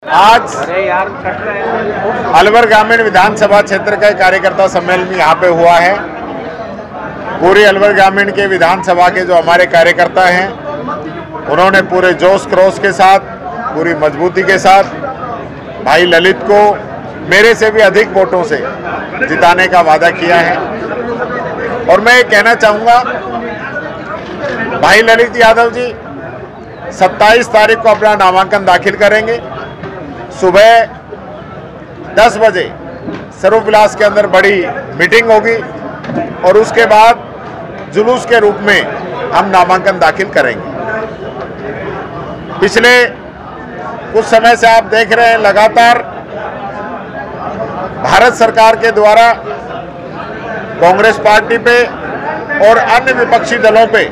आज अलवर ग्रामीण विधानसभा क्षेत्र का कार्यकर्ता सम्मेलन यहाँ पे हुआ है। पूरी अलवर ग्रामीण के विधानसभा के जो हमारे कार्यकर्ता हैं, उन्होंने पूरे जोश खरोश के साथ, पूरी मजबूती के साथ भाई ललित को मेरे से भी अधिक वोटों से जिताने का वादा किया है। और मैं ये कहना चाहूँगा, भाई ललित यादव जी 27 तारीख को अपना नामांकन दाखिल करेंगे। सुबह 10 बजे सर्वविलास के अंदर बड़ी मीटिंग होगी और उसके बाद जुलूस के रूप में हम नामांकन दाखिल करेंगे। पिछले कुछ समय से आप देख रहे हैं, लगातार भारत सरकार के द्वारा कांग्रेस पार्टी पे और अन्य विपक्षी दलों पे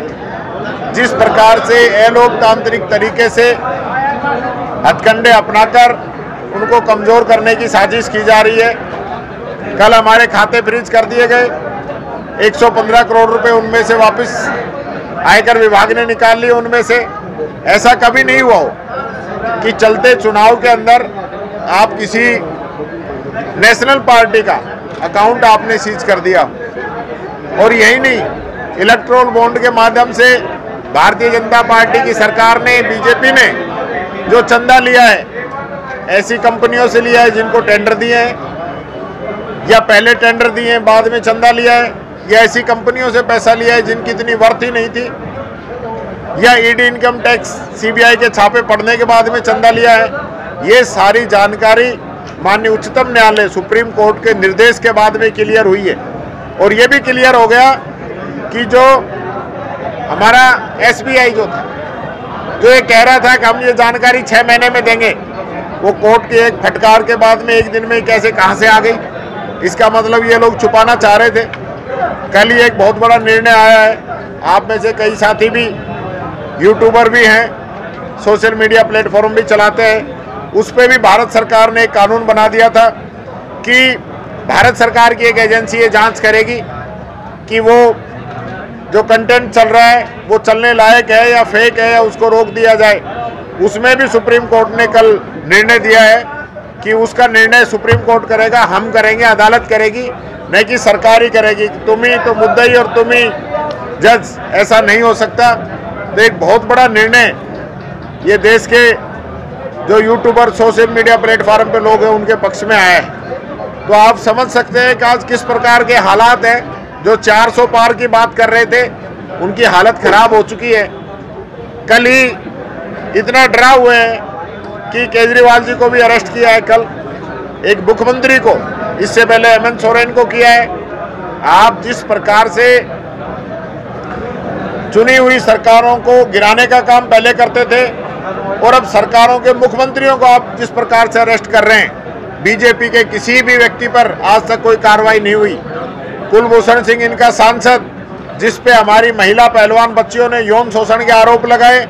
जिस प्रकार से अलोकतांत्रिक तरीके से हथकंडे अपनाकर उनको कमजोर करने की साजिश की जा रही है। कल हमारे खाते फ्रीज कर दिए गए, 115 करोड़ रुपए उनमें से वापस आयकर विभाग ने निकाल लिए उनमें से। ऐसा कभी नहीं हुआ हो कि चलते चुनाव के अंदर आप किसी नेशनल पार्टी का अकाउंट आपने सीज कर दिया। और यही नहीं, इलेक्ट्रोल बॉन्ड के माध्यम से भारतीय जनता पार्टी की सरकार ने, बीजेपी ने जो चंदा लिया है, ऐसी कंपनियों से लिया है जिनको टेंडर दिए हैं या पहले टेंडर दिए हैं बाद में चंदा लिया है, या ऐसी कंपनियों से पैसा लिया है जिनकी इतनी वर्थ ही नहीं थी, या ईडी इनकम टैक्स सीबीआई के छापे पड़ने के बाद में चंदा लिया है। ये सारी जानकारी माननीय उच्चतम न्यायालय सुप्रीम कोर्ट के निर्देश के बाद में क्लियर हुई है। और ये भी क्लियर हो गया कि जो हमारा एसबीआई जो था, जो ये कह रहा था कि हम ये जानकारी 6 महीने में देंगे, वो कोर्ट के एक फटकार के बाद में एक दिन में कैसे कहां से आ गई। इसका मतलब ये लोग छुपाना चाह रहे थे। कल ही एक बहुत बड़ा निर्णय आया है, आप में से कई साथी भी यूट्यूबर भी हैं, सोशल मीडिया प्लेटफॉर्म भी चलाते हैं, उस पर भी भारत सरकार ने एक कानून बना दिया था कि भारत सरकार की एक एजेंसी ये जांच करेगी कि वो जो कंटेंट चल रहा है वो चलने लायक है या फेक है, या उसको रोक दिया जाए। उसमें भी सुप्रीम कोर्ट ने कल निर्णय दिया है कि उसका निर्णय सुप्रीम कोर्ट करेगा, हम करेंगे, अदालत करेगी, नहीं कि सरकार ही करेगी। तुम ही तो मुद्दई और तुम ही जज, ऐसा नहीं हो सकता। तो एक बहुत बड़ा निर्णय ये देश के जो यूट्यूबर, सोशल मीडिया प्लेटफॉर्म पे लोग हैं, उनके पक्ष में आया है। तो आप समझ सकते हैं कि आज किस प्रकार के हालात हैं। जो 400 पार की बात कर रहे थे, उनकी हालत खराब हो चुकी है। कल ही इतना डरा हुए हैं कि केजरीवाल जी को भी अरेस्ट किया है कल, एक मुख्यमंत्री को, इससे पहले हेमंत सोरेन को किया है। आप जिस प्रकार से चुनी हुई सरकारों को गिराने का काम पहले करते थे, और अब सरकारों के मुख्यमंत्रियों को आप जिस प्रकार से अरेस्ट कर रहे हैं, बीजेपी के किसी भी व्यक्ति पर आज तक कोई कार्रवाई नहीं हुई। कुलभूषण सिंह इनका सांसद, जिस पे हमारी महिला पहलवान बच्चियों ने यौन शोषण के आरोप लगाए,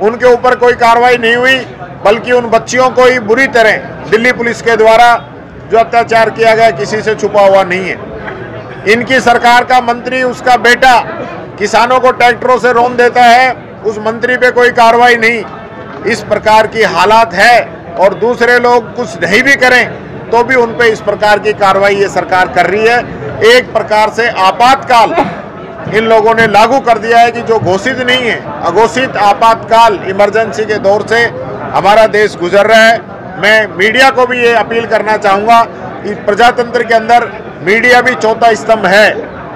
उनके ऊपर कोई कार्रवाई नहीं हुई, बल्कि उन बच्चियों को ही बुरी तरह दिल्ली पुलिस के द्वारा जो अत्याचार किया गया, किसी से छुपा हुआ नहीं है। इनकी सरकार का मंत्री, उसका बेटा किसानों को ट्रैक्टरों से रौंद देता है, उस मंत्री पे कोई कार्रवाई नहीं। इस प्रकार की हालात है, और दूसरे लोग कुछ नहीं भी करें तो भी उन पे इस प्रकार की कार्रवाई ये सरकार कर रही है। एक प्रकार से आपातकाल इन लोगों ने लागू कर दिया है कि जो घोषित नहीं है, अघोषित आपातकाल, इमरजेंसी के दौर से हमारा देश गुजर रहा है। मैं मीडिया को भी ये अपील करना चाहूँगा कि प्रजातंत्र के अंदर मीडिया भी चौथा स्तंभ है।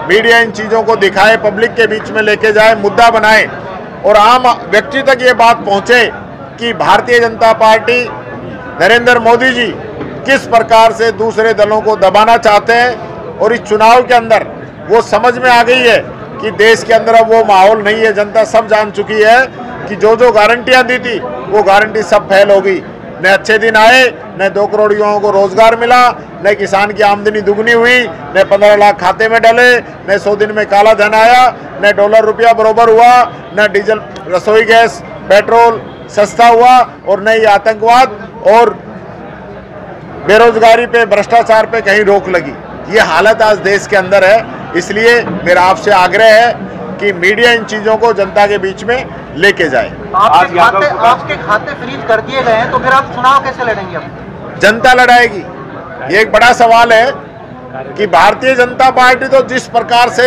मीडिया इन चीज़ों को दिखाए, पब्लिक के बीच में लेके जाए, मुद्दा बनाए, और आम व्यक्ति तक ये बात पहुँचे कि भारतीय जनता पार्टी, नरेंद्र मोदी जी किस प्रकार से दूसरे दलों को दबाना चाहते हैं। और इस चुनाव के अंदर वो समझ में आ गई है कि देश के अंदर अब वो माहौल नहीं है। जनता सब जान चुकी है कि जो जो गारंटियां दी थी, वो गारंटी सब फेल हो गई। न अच्छे दिन आए, न 2 करोड़ युवाओं को रोजगार मिला, न किसान की आमदनी दुगनी हुई, न 15 लाख खाते में डले, न 100 दिन में काला धन आया, न डॉलर रुपया बरोबर हुआ, न डीजल, रसोई गैस, पेट्रोल सस्ता हुआ, और न ही आतंकवाद और बेरोजगारी पे, भ्रष्टाचार पे कहीं रोक लगी। ये हालत आज देश के अंदर है। इसलिए मेरा आपसे आग्रह है कि मीडिया इन चीजों को जनता के बीच में लेके जाए। आपके खाते फ्रीज कर दिए गए हैं, तो फिर आप चुनाव कैसे लड़ेंगे? जनता लड़ाएगी। ये एक बड़ा सवाल है कि भारतीय जनता पार्टी तो जिस प्रकार से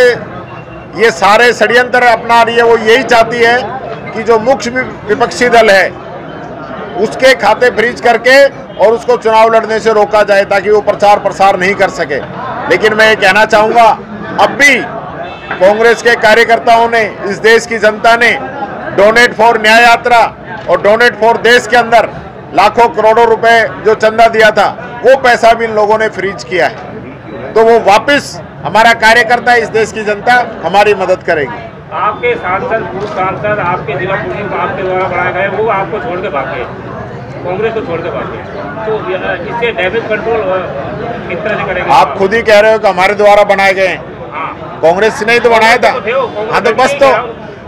ये सारे षड्यंत्र अपना रही है, वो यही चाहती है कि जो मुख्य विपक्षी दल है उसके खाते फ्रीज करके और उसको चुनाव लड़ने से रोका जाए ताकि वो प्रचार प्रसार नहीं कर सके। लेकिन मैं ये कहना चाहूँगा, अब भी कांग्रेस के कार्यकर्ताओं ने, इस देश की जनता ने डोनेट फॉर न्याय यात्रा और डोनेट फॉर देश के अंदर लाखों करोड़ों रुपए जो चंदा दिया था, वो पैसा भी इन लोगों ने फ्रीज किया है। तो वो वापस हमारा कार्यकर्ता, इस देश की जनता हमारी मदद करेगी। आपके सांसद, पूर्व सांसद, आपके जिला पुलिस आपके द्वारा बनाए गए, वो आपको छोड़ के भागे, कांग्रेस को छोड़ के भागे, तो इससे डैमेज कंट्रोल किस तरह से करेंगे? आप खुद ही कह रहे हो कि हमारे द्वारा बनाए गए हैं। कांग्रेस ने ही तो बनाया था। हाँ, तो बस तो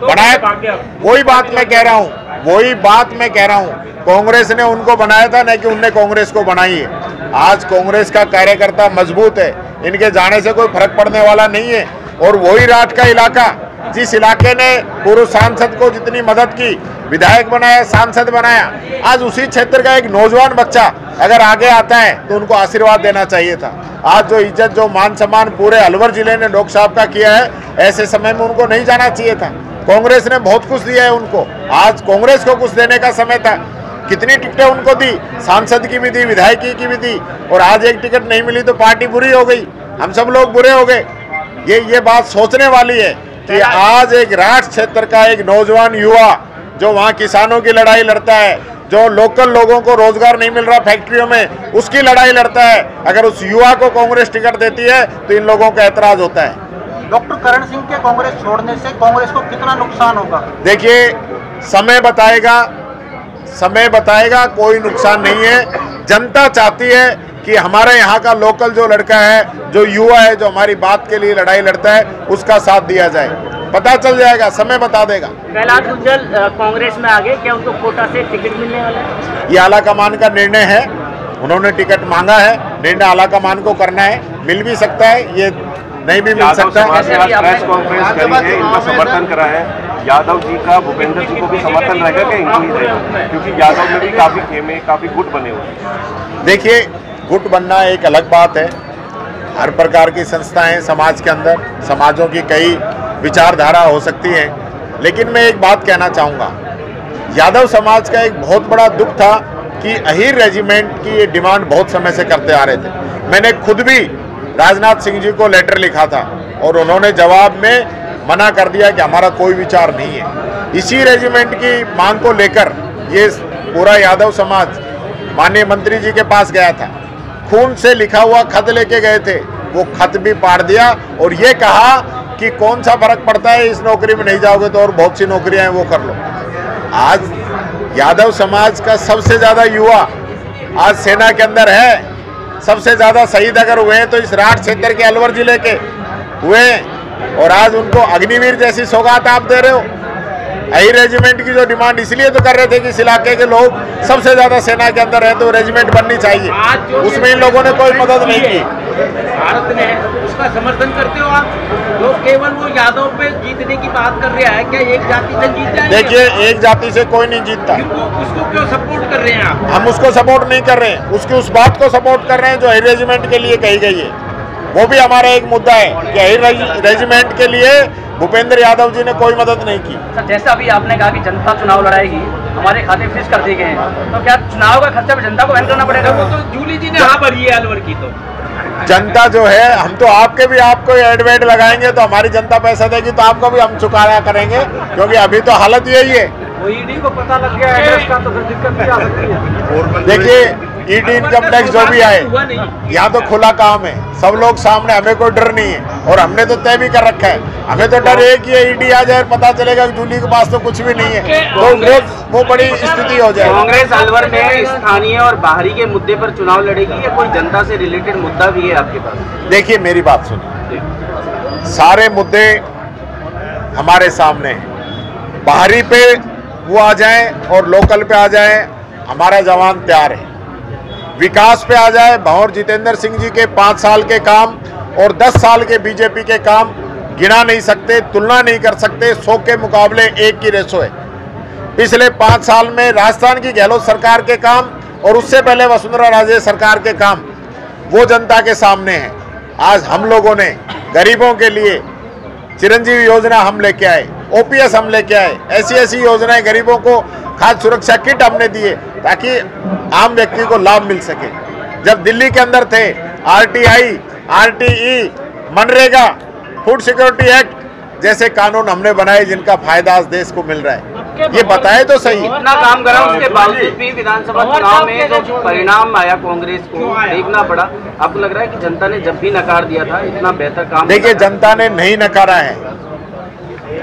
बनाया, वही बात मैं कह रहा हूँ, वही बात मैं कह रहा हूँ। कांग्रेस ने उनको बनाया था, नहीं कि उनने कांग्रेस को बनाई है। आज कांग्रेस का कार्यकर्ता मजबूत है, इनके जाने से कोई फर्क पड़ने वाला नहीं है। और वही राज का इलाका, जिस इलाके ने पूर्व सांसद को जितनी मदद की, विधायक बनाया, सांसद बनाया, आज उसी क्षेत्र का एक नौजवान बच्चा अगर आगे आता है तो उनको आशीर्वाद देना चाहिए था। आज जो इज्जत, जो मान सम्मान पूरे अलवर जिले ने डॉक्टर साहब का किया है, ऐसे समय में उनको नहीं जाना चाहिए था। कांग्रेस ने बहुत कुछ दिया है उनको, आज कांग्रेस को कुछ देने का समय था। कितनी टिकटें उनको दी, सांसद की भी दी, विधायकी की भी दी, और आज एक टिकट नहीं मिली तो पार्टी बुरी हो गई, हम सब लोग बुरे हो गए। ये बात सोचने वाली है कि आज एक राष्ट्र क्षेत्र का एक नौजवान युवा जो वहाँ किसानों की लड़ाई लड़ता है, जो लोकल लोगों को रोजगार नहीं मिल रहा फैक्ट्रियों में, उसकी लड़ाई लड़ता है, अगर उस युवा को कांग्रेस टिकट देती है तो इन लोगों का ऐतराज होता है। डॉक्टर करण सिंह के कांग्रेस छोड़ने से कांग्रेस को कितना नुकसान होगा? देखिए, समय बताएगा, कोई नुकसान नहीं है। जनता चाहती है कि हमारे यहाँ का लोकल जो लड़का है, जो युवा है, जो हमारी बात के लिए लड़ाई लड़ता है, उसका साथ दिया जाए। पता चल जाएगा, समय बता देगा। कैलाश उज्जवल कांग्रेस में आ गए, क्या उनको कोटा से टिकट मिलने वाला है? ये आला कमान का निर्णय है, उन्होंने टिकट मांगा है, निर्णय आला कमान को करना है। मिल भी सकता है, ये नहीं भी मिल सकता है। प्रेस कॉन्फ्रेंस करी है, इनका समर्थन करा है। यादव जी का भूपेंद्र जी को भी समर्थन रहेगा कि इनको ही रहेगा? क्योंकि यादव में भी काफी खेमे, काफी गुट बने हुए हैं। देखिए, गुट बनना एक अलग बात है। हर प्रकार की संस्थाएं समाज के अंदर, समाजों की कई विचारधारा हो सकती है, लेकिन मैं एक बात कहना चाहूँगा, यादव समाज का एक बहुत बड़ा दुख था कि अहीर रेजिमेंट की ये डिमांड बहुत समय से करते आ रहे थे। मैंने खुद भी राजनाथ सिंह जी को लेटर लिखा था और उन्होंने जवाब में मना कर दिया कि हमारा कोई विचार नहीं है। इसी रेजिमेंट की मांग को लेकर ये पूरा यादव समाज माननीय मंत्री जी के पास गया था, खून से लिखा हुआ खत लेके गए थे। वो खत भी पाड़ दिया और ये कहा कि कौन सा फर्क पड़ता है, इस नौकरी में नहीं जाओगे तो और बहुत सी नौकरियां हैं, वो कर लो। आज यादव समाज का सबसे ज्यादा युवा आज सेना के अंदर है। सबसे ज्यादा शहीद अगर हुए हैं तो इस राठ क्षेत्र के अलवर जिले के हुए, और आज उनको अग्निवीर जैसी सौगात आप दे रहे हो। अही रेजिमेंट की जो डिमांड इसलिए तो कर रहे थे कि इस इलाके के लोग सबसे ज्यादा सेना के अंदर है तो रेजिमेंट बननी चाहिए, उसमें इन लोगों ने कोई मदद नहीं की। भारत ने उसका समर्थन करते हो आप? लोग केवल वो यादव पे जीतने की बात कर रहा है, क्या एक जाति से जीत जाएंगे? देखिए, एक जाति से कोई नहीं जीतता। उसको क्यों सपोर्ट कर रहे हैं आप? हम उसको सपोर्ट नहीं कर रहे हैं, उसकी उस बात को सपोर्ट कर रहे हैं जो अही रेजिमेंट के लिए कही गई है। वो भी हमारा एक मुद्दा है कि अही रेजिमेंट के लिए भूपेंद्र यादव जी ने कोई मदद नहीं की। सर, जैसा अभी आपने कहा कि जनता चुनाव लड़ाएगी, हमारे खाते फ्रीज कर दिए गए हैं, तो क्या चुनाव का खर्चा भी जनता को वहन करना पड़ेगा? वो तो जूली जी ने हाँ भरी है अलवर की। तो जनता जो है, हम तो आपके भी आपको एडवेट लगाएंगे तो हमारी जनता पैसा देगी तो आपको भी हम चुकाया करेंगे, क्योंकि अभी तो हालत यही है। ईडी को पता लग गया एड्रेस का तो फिर दिक्कत नहीं आ सकती है। देखिए, ईडी इनकम टैक्स जो भी आए, यहाँ तो खुला काम है, सब लोग सामने, हमें कोई डर नहीं है। और हमने तो तय भी कर रखा है, हमें तो डर एक ही है, ईडी आ जाए पता चलेगा कि जूली के पास तो कुछ भी नहीं है, तो वो बड़ी स्थिति हो जाए। कांग्रेस अलवर में स्थानीय और बाहरी के मुद्दे पर चुनाव लड़ेगी या कोई जनता से रिलेटेड मुद्दा भी है आपके पास? देखिए, मेरी बात सुनिए, सारे मुद्दे हमारे सामने हैं। बाहरी पे वो आ जाए और लोकल पे आ जाए, हमारा जवान तैयार है। विकास पे आ जाए, भंवर जितेंद्र सिंह जी के 5 साल के काम और 10 साल के बीजेपी के काम गिना नहीं सकते, तुलना नहीं कर सकते। 100 के मुकाबले 1 की रेशो है। पिछले 5 साल में राजस्थान की गहलोत सरकार के काम और उससे पहले वसुंधरा राजे सरकार के काम वो जनता के सामने हैं। आज हम लोगों ने गरीबों के लिए चिरंजीवी योजना हम लेके आए, ओपीएस हम लेके आए, ऐसी योजनाएं गरीबों को, खाद्य सुरक्षा किट हमने दिए ताकि आम व्यक्ति को लाभ मिल सके। जब दिल्ली के अंदर थे RTI, RTE, MNREGA, food security act जैसे कानून हमने बनाए जिनका फायदा आज देश को मिल रहा है। ये बताए तो सही। इतना काम करा उसके बावजूद भी विधानसभा चुनाव में जो परिणाम आया कांग्रेस को देखना पड़ा। आपको लग रहा है कि जनता ने जब भी नकार दिया था इतना बेहतर काम? देखिए, जनता ने नहीं नकारा है।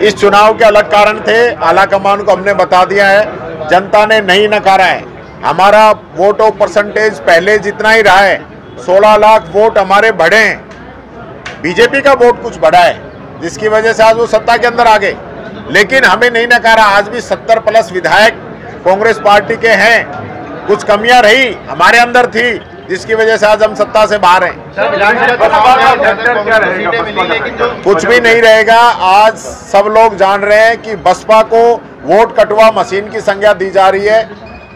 इस चुनाव के अलग कारण थे, आला कमान को हमने बता दिया है, जनता ने नहीं नकारा है। हमारा वोट ऑफ परसेंटेज पहले जितना ही रहा है, 16 लाख वोट हमारे बढ़े हैं। बीजेपी का वोट कुछ बढ़ा है जिसकी वजह से आज वो सत्ता के अंदर आ गए, लेकिन हमें नहीं नकारा। आज भी 70+ विधायक कांग्रेस पार्टी के हैं। कुछ कमियां रही हमारे अंदर थी जिसकी वजह से आज हम सत्ता से बाहर हैं। कुछ भी नहीं रहेगा। आज सब लोग जान रहे हैं कि बसपा को वोट कटवा मशीन की संज्ञा दी जा रही है।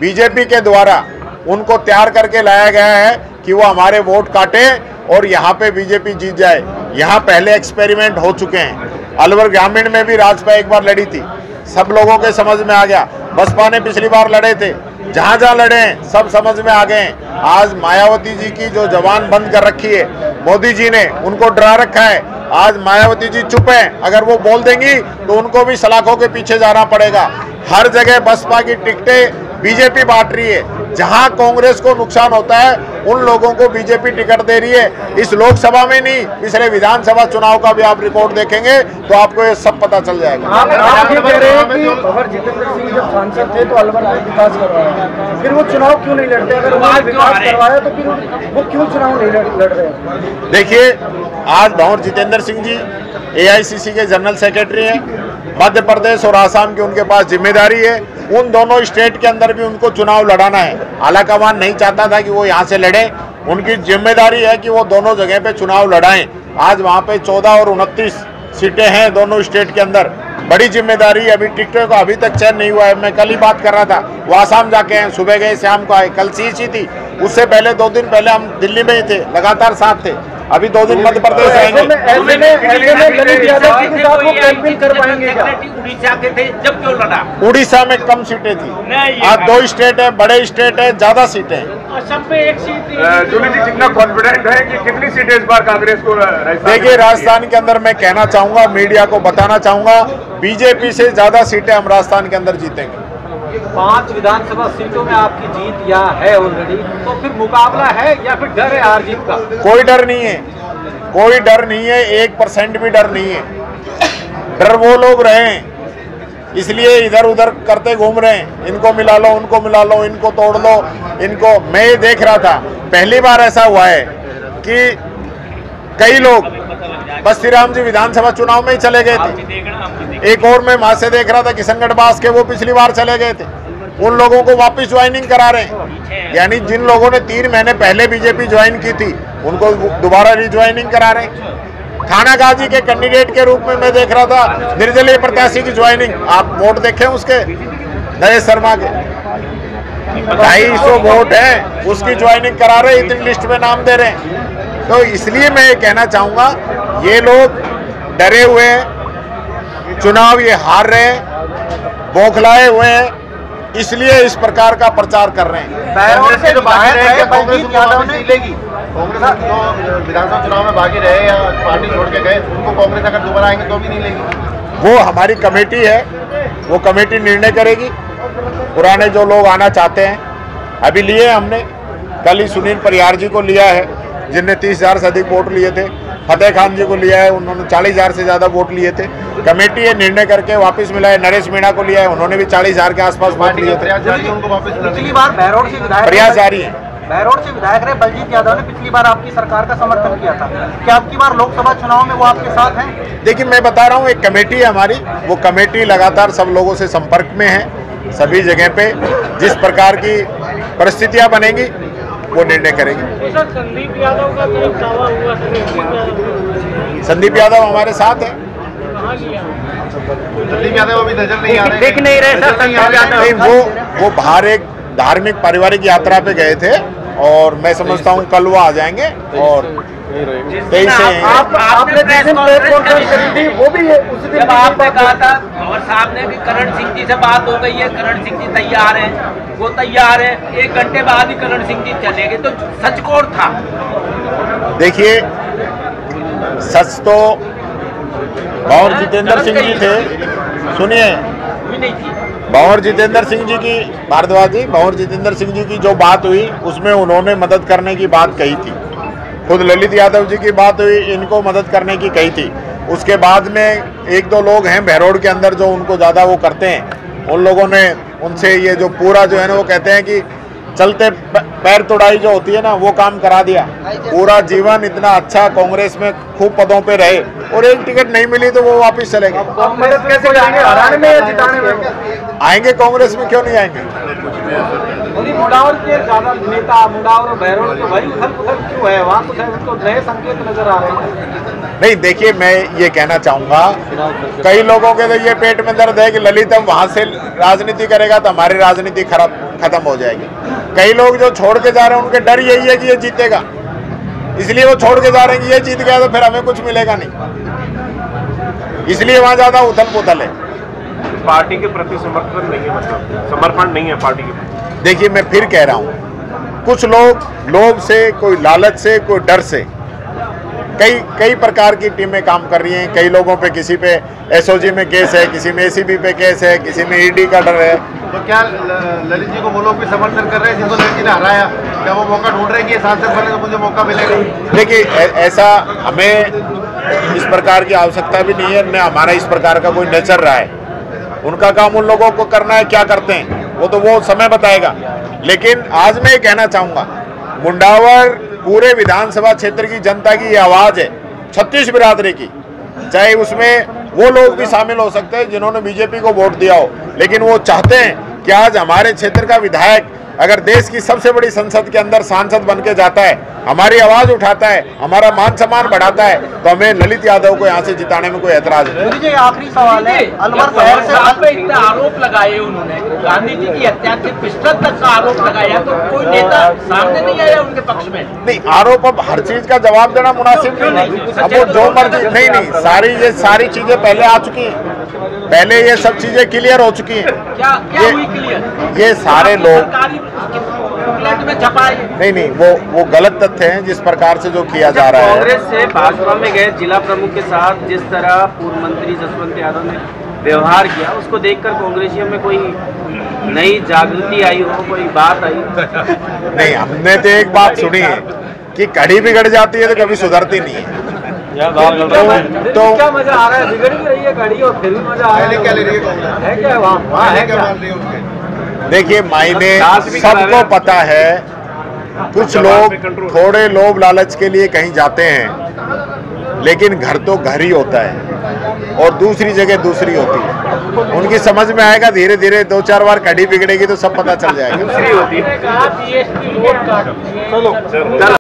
बीजेपी के द्वारा उनको तैयार करके लाया गया है कि वो हमारे वोट काटे और यहाँ पे बीजेपी जीत जाए। यहाँ पहले एक्सपेरिमेंट हो चुके हैं। अलवर ग्रामीण में भी राजपा एक बार लड़ी थी, सब लोगों के समझ में आ गया। बसपा ने पिछली बार लड़े थे, जहां लड़े हैं सब समझ में आ गए हैं। आज मायावती जी की जो जबान बंद कर रखी है मोदी जी ने, उनको डरा रखा है। आज मायावती जी चुप हैं, अगर वो बोल देंगी तो उनको भी सलाखों के पीछे जाना पड़ेगा। हर जगह बसपा की टिकटें बीजेपी बांट रही है। जहां कांग्रेस को नुकसान होता है उन लोगों को बीजेपी टिकट दे रही है। इस लोकसभा में नहीं, पिछले विधानसभा चुनाव का भी आप रिकॉर्ड देखेंगे तो आपको ये सब पता चल जाएगा। आप ये कह रहे हैं कि अगर जितेंद्र सिंह जब सांसद थे तो अलवर में विकास करवाया, फिर वो चुनाव क्यों नहीं लड़ते? अगर उन्होंने विकास करवाया तो फिर वो क्यों चुनाव नहीं लड़ रहे हैं? देखिए, आज भंवर जितेंद्र सिंह जी AICC के जनरल सेक्रेटरी हैं। मध्य प्रदेश और आसाम की उनके पास जिम्मेदारी है। उन दोनों स्टेट के अंदर भी उनको चुनाव लड़ाना है। आलाकमान नहीं चाहता था कि वो यहाँ से लड़े, उनकी जिम्मेदारी है कि वो दोनों जगह पे चुनाव लड़ाएं। आज वहाँ पे 14 और 29 सीटें हैं दोनों स्टेट के अंदर, बड़ी जिम्मेदारी है। अभी टिकटों का अभी तक चयन नहीं हुआ है। मैं कल ही बात कर रहा था, वो आसाम जाके हैं, सुबह गए शाम को आए। कल CC थी, उससे पहले 2 दिन पहले हम दिल्ली में ही थे, लगातार साथ थे। अभी 2 दिन मध्य प्रदेश आएंगे। उड़ीसा के थे, जब क्यों लड़ा? उड़ीसा में कम सीटें थी, आज 2 स्टेट है, बड़े स्टेट है, ज्यादा सीटें हैं। सब में एक सीट। जूली जी कितना कॉन्फिडेंट है कि कितनी सीटें इस बार कांग्रेस को? देखिए, राजस्थान के अंदर मैं कहना चाहूंगा, मीडिया को बताना चाहूंगा, बीजेपी से ज्यादा सीटें हम राजस्थान के अंदर जीतेंगे। 5 विधानसभा सीटों में आपकी जीत या है ऑलरेडी, तो फिर मुकाबला है या फिर डर है हार जीत का? कोई डर नहीं है, कोई डर नहीं है, 1% भी डर नहीं है। डर वो लोग रहे हैं इसलिए इधर उधर करते घूम रहे हैं, इनको मिला लो, उनको मिला लो, इनको तोड़ लो, इनको। मैं ये देख रहा था, पहली बार ऐसा हुआ है कि कई लोग बस्तीराम जी विधानसभा चुनाव में ही चले गए थे। एक और मैं वहां से देख रहा था किशनगढ़ बास के, वो पिछली बार चले गए थे। उन लोगों को वापस ज्वाइनिंग करा रहे हैं, यानी जिन लोगों ने 3 महीने पहले बीजेपी ज्वाइन की थी उनको दोबारा रिज्वाइनिंग करा रहे हैं। थाना गाजी के कैंडिडेट के रूप में मैं देख रहा था निर्दलीय प्रत्याशी की ज्वाइनिंग, आप वोट देखें उसके, नरेश शर्मा के 250 वोट है, उसकी ज्वाइनिंग करा रहे, इतनी लिस्ट में नाम दे रहे हैं। तो इसलिए मैं ये कहना चाहूंगा, ये लोग डरे हुए हैं, चुनाव ये हार रहे हैं, बौखलाए हुए हैं, इसलिए इस प्रकार का प्रचार कर रहे हैं। कांग्रेस से जो बाहर रहे बलजीत यादव ने मिलेगी, कांग्रेस जो विधानसभा चुनाव में बागी रहे या पार्टी छोड़ के गए, उनको कांग्रेस अगर दोबारा आएंगे तो भी नहीं लेगी। वो हमारी कमेटी है, वो कमेटी निर्णय करेगी। पुराने जो लोग आना चाहते हैं, अभी लिए हमने, कल ही सुनील परिहार जी को लिया है जिनने 30,000 से अधिक वोट लिए थे, फतेह खान जी को लिया है, उन्होंने 40,000 से ज्यादा वोट लिए थे। कमेटी ये निर्णय करके वापस मिला है। नरेश मीणा को लिया है, उन्होंने भी 40,000 के आसपास वोट लिए थे। पिछली बार बहरोड से विधायक प्रयास जारी है। बहरोड से विधायक रहे बलजीत यादव ने पिछली बार आपकी सरकार का समर्थन किया था, क्या आपकी बार लोकसभा चुनाव में वो आपके साथ हैं? देखिए, मैं बता रहा हूँ, एक कमेटी है हमारी, वो कमेटी लगातार सब लोगों से संपर्क में है, सभी जगह पे जिस प्रकार की परिस्थितियां बनेंगी वो निर्णय करेगी। संदीप यादव का तो दावा हुआ, संदीप यादव हमारे साथ है, संदीप यादव अभी नजर नहीं आ रहे, दिख नहीं रहे सर संदीप यादव। नहीं, वो बाहर एक धार्मिक पारिवारिक यात्रा पे गए थे और मैं समझता हूँ कल वो आ जाएंगे। और 23 से आपने प्रेस कॉन्फ्रेंस करी थी, वो भी उस दिन जब आपने कहा था और साहब ने भी करण सिंह जी से बात हो गई है, करण सिंह जी तैयार हैं, वो तैयार है, 1 घंटे बाद ही करण सिंह जी चले गए, तो सच कौन था? देखिए, सच तो भंवर जितेंद्र सिंह जी थे। सुनिए, भंवर जितेंद्र सिंह जी की, भारद्वाज जी, भंवर जितेंद्र सिंह जी की जो बात हुई उसमें उन्होंने मदद करने की बात कही थी। खुद ललित यादव जी की बात हुई, इनको मदद करने की कही थी। उसके बाद में 1-2 लोग हैं बहरोड़ के अंदर जो उनको ज़्यादा वो करते हैं, उन लोगों ने उनसे ये जो पूरा जो है ना, वो कहते हैं कि चलते पैर तोड़ाई जो होती है ना, वो काम करा दिया। पूरा जीवन इतना अच्छा कांग्रेस में खूब पदों पे रहे और एक टिकट नहीं मिली तो वो वापस चले गए। आप मदद कैसे करेंगे, हराने में या जिताने में? आएंगे कांग्रेस में, क्यों नहीं आएंगे? मुंडावर के ज्यादा नेता, मुंडावर और बहरोड़ तो भाई उथल-पुथल क्यों है वहाँ? कुछ तो नए संकेत नजर आ रहे हैं। नहीं, देखिए, मैं ये कहना चाहूंगा, कई लोगों के तो ये पेट में दर्द है कि ललित अब वहां से राजनीति करेगा तो हमारी राजनीति खत्म हो जाएगी। कई लोग जो छोड़ के जा रहे हैं उनके डर यही है कि ये जीतेगा, इसलिए वो छोड़ के जा रहे हैं कि ये जीत गया तो फिर हमें कुछ मिलेगा नहीं, इसलिए वहां ज्यादा उथल पुथल है। पार्टी के प्रति समर्थन नहीं है, मतलब समर्पण नहीं है पार्टी के प्रति। देखिए, मैं फिर कह रहा हूं, कुछ लोग लोभ से, कोई लालच से, कोई डर से, कई प्रकार की टीमें काम कर रही हैं। कई लोगों पे, किसी पे एसओजी में केस है, किसी में एसीबी पे केस है, किसी में ईडी का डर है। तो क्या ललित जी को वो लोग भी समर्थन कर रहे हैं जिनको ललित जी ने हराया? क्या वो मौका ढूंढ रहे हैं कि सांसद बने तो मुझे मौका मिलेगा? देखिए, ऐसा हमें इस प्रकार की आवश्यकता भी नहीं है, न हमारा इस प्रकार का कोई नेचर रहा है। उनका काम उन लोगों को करना है, क्या करते हैं वो समय बताएगा। लेकिन आज मैं ये कहना चाहूंगा, मुंडावर पूरे विधानसभा क्षेत्र की जनता की ये आवाज है, 36 बिरादरी की, चाहे उसमें वो लोग भी शामिल हो सकते हैं जिन्होंने बीजेपी को वोट दिया हो, लेकिन वो चाहते हैं कि आज हमारे क्षेत्र का विधायक अगर देश की सबसे बड़ी संसद के अंदर सांसद बन के जाता है, हमारी आवाज उठाता है, हमारा मान सम्मान बढ़ाता है, तो हमें ललित यादव को यहाँ से जिताने में कोई एतराज नहीं। जी, आखिरी सवाल है, अलवर शहर से आप पे इतना आरोप लगाए उन्होंने, गांधी जी की हत्या के पिस्टल तक का आरोप लगाया, तो कोई नेता सामने नहीं आया उनके पक्ष में? नहीं, आरोप अब हर चीज का जवाब देना मुनासिब नहीं। अब वो जो मर्जी, नहीं, ये सारी चीजें पहले आ चुकी हैं, पहले ये सब चीजें क्लियर हो चुकी हैं। क्या हुई क्लियर? ये सारे लोग में छपाए नहीं, वो गलत तथ्य हैं जिस प्रकार से जो किया जा रहा है। कांग्रेस से भाजपा में गए जिला प्रमुख के साथ जिस तरह पूर्व मंत्री जसवंत यादव ने व्यवहार किया, उसको देखकर कांग्रेसियों में कोई नई जागृति आई हो, कोई बात आई? नहीं, हमने तो एक बात सुनी है कि कड़ी बिगड़ जाती है तो कभी सुधरती नहीं है। तो क्या मजा आ रहा है? बिगड़ भी रही है गाड़ी और फिर भी मजा आ रहा है। क्या ले रही है? है क्या वहाँ है क्या? मान रही है उसके? देखिए, मायने सबको पता है, कुछ लोग थोड़े लोभ लालच के लिए कहीं जाते हैं, लेकिन घर तो घर ही होता है और दूसरी जगह दूसरी होती है। उनकी समझ में आएगा, धीरे धीरे 2-4 बार कड़ी बिगड़ेगी तो सब पता चल जाएगा। दूसरी होती है। चलो।